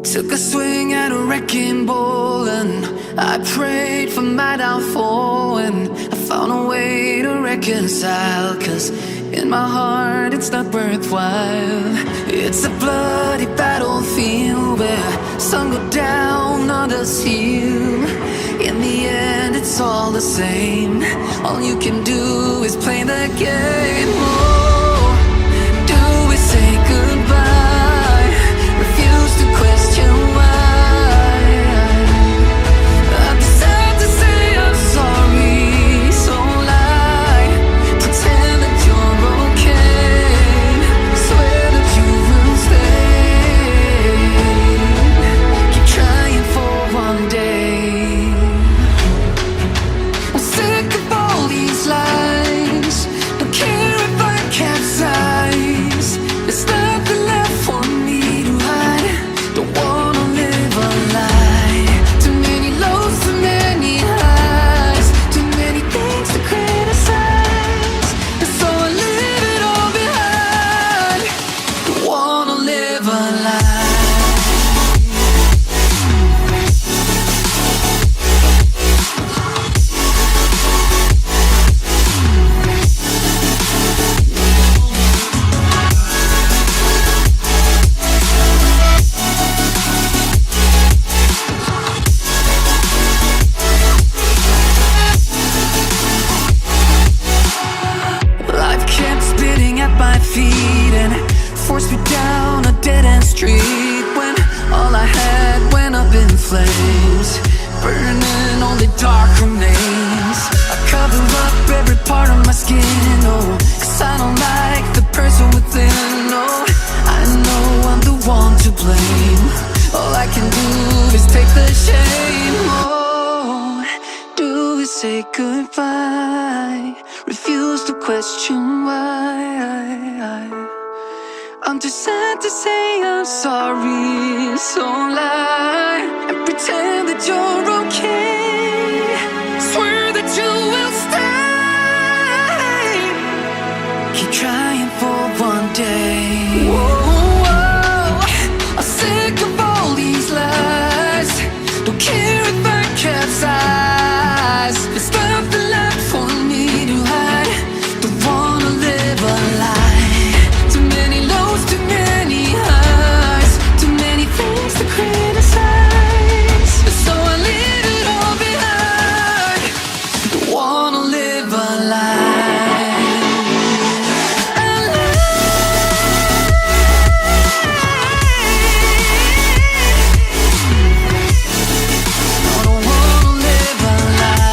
Took a swing at a wrecking ball and I prayed for my downfall, and I found a way to reconcile, 'cause in my heart it's not worthwhile. It's a bloody battlefield where some go down, others heal. In the end it's all the same. All you can do is play the game. Oh, do we say goodbye? Refuse to question why. I'm sad to say I'm sorry, so lie. Pretend that you're okay. Swear that you will stay. Keep trying for one day. I'm sick of all these lies. Don't care if I capsize. There's nothing left for me to hide. Don't wanna live a lie. Too many lows, too many highs. Too many things to criticize. And so I leave it all behind. Don't wanna live a lie. Life kept spitting at my feet and forced me down a dead-end street, when all I had went up in flames, burning only dark remains. I cover up every part of my skin, oh, 'cause I don't like the person within. Oh, I know I'm the one to blame. All I can do is take the shame. Oh, do we say goodbye? Refuse to question why. I'm too sad to say I'm sorry, so lie and pretend that you're okay. Swear that you will stay. Keep trying for one day. Whoa, I'm sick of all these lies. Don't care if I capsize. There's nothing left for me to hide. Don't wanna live a lie. Too many lows, too many highs. Too many things to criticize. So I leave it all behind. Don't wanna live a lie. A lie. I don't wanna live a lie.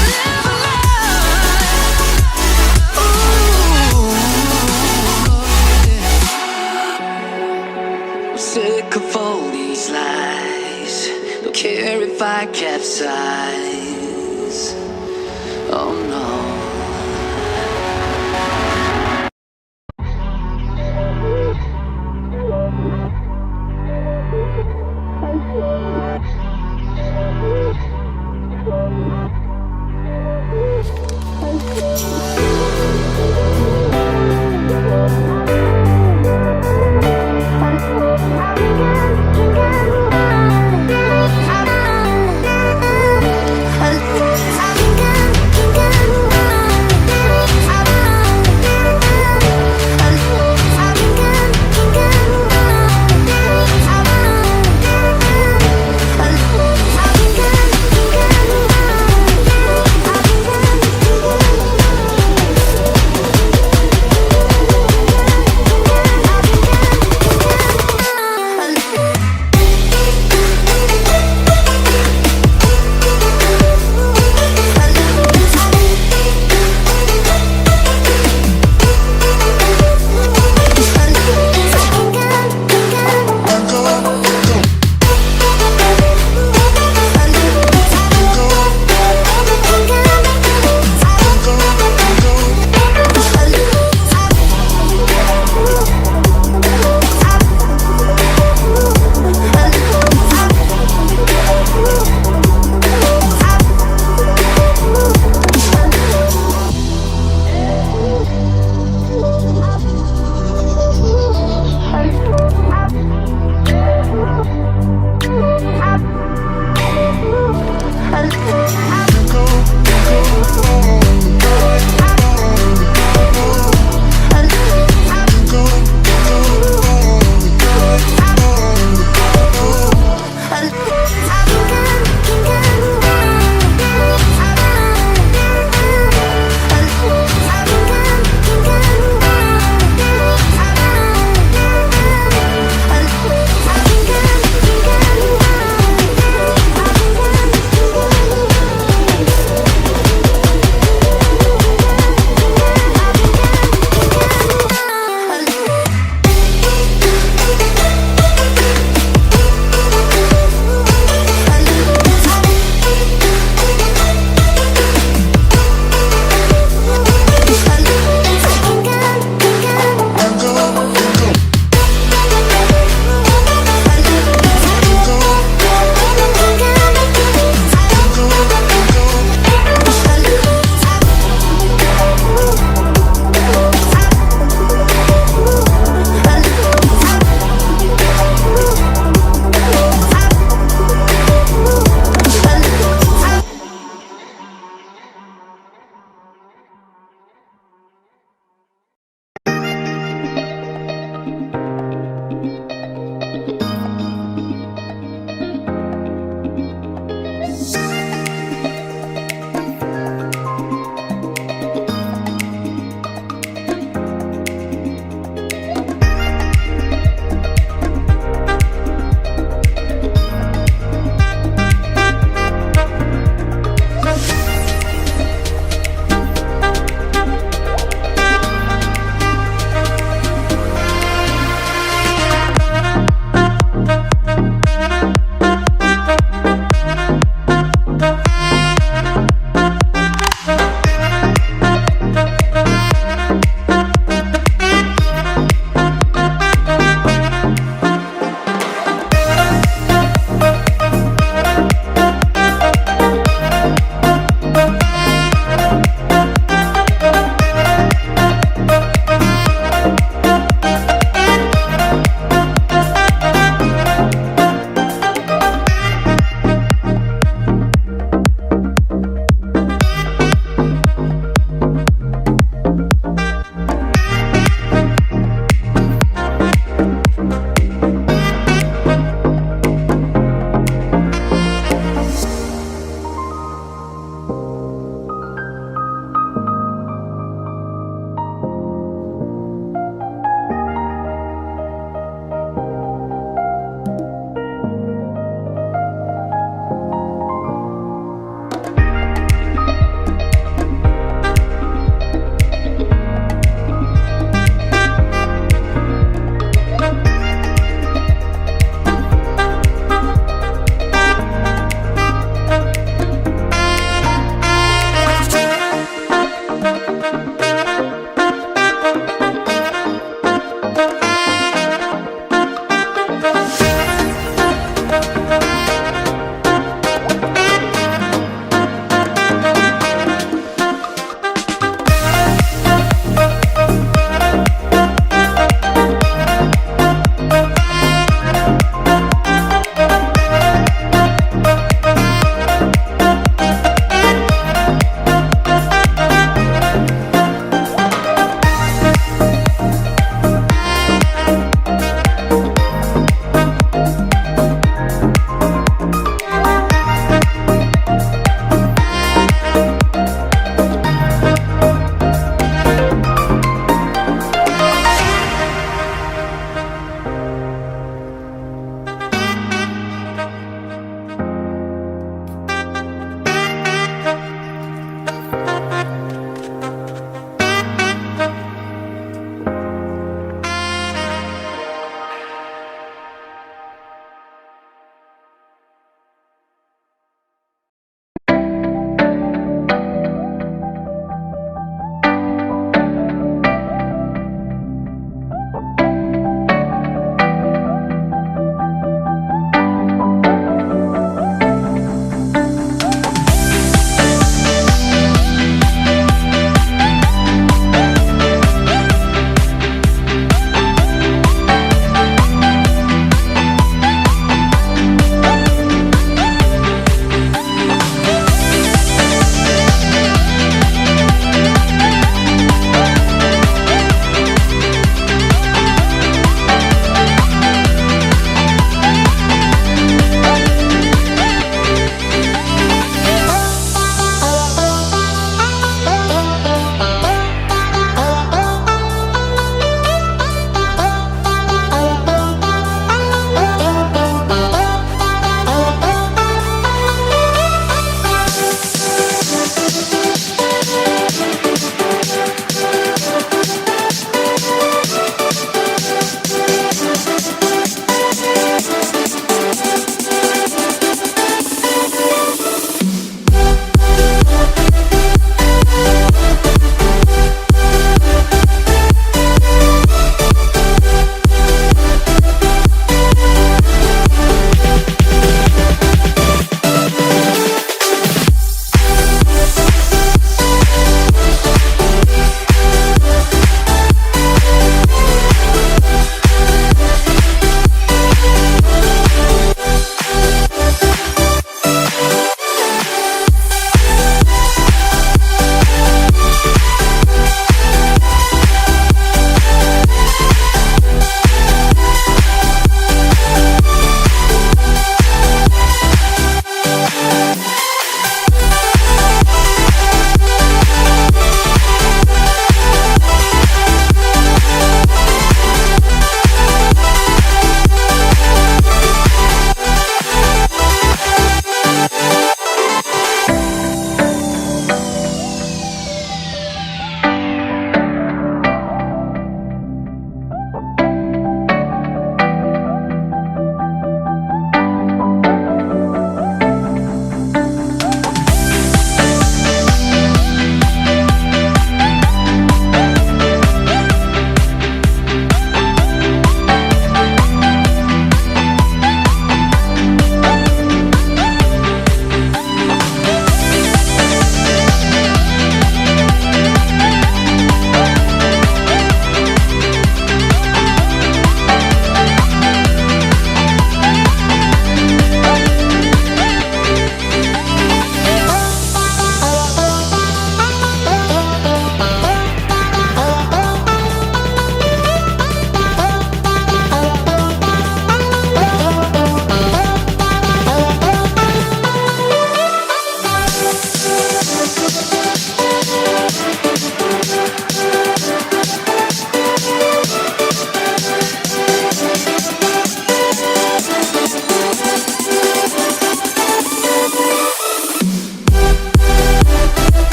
Live a lie. Ooh. I'm sick of all these lies. Don't care if I capsize.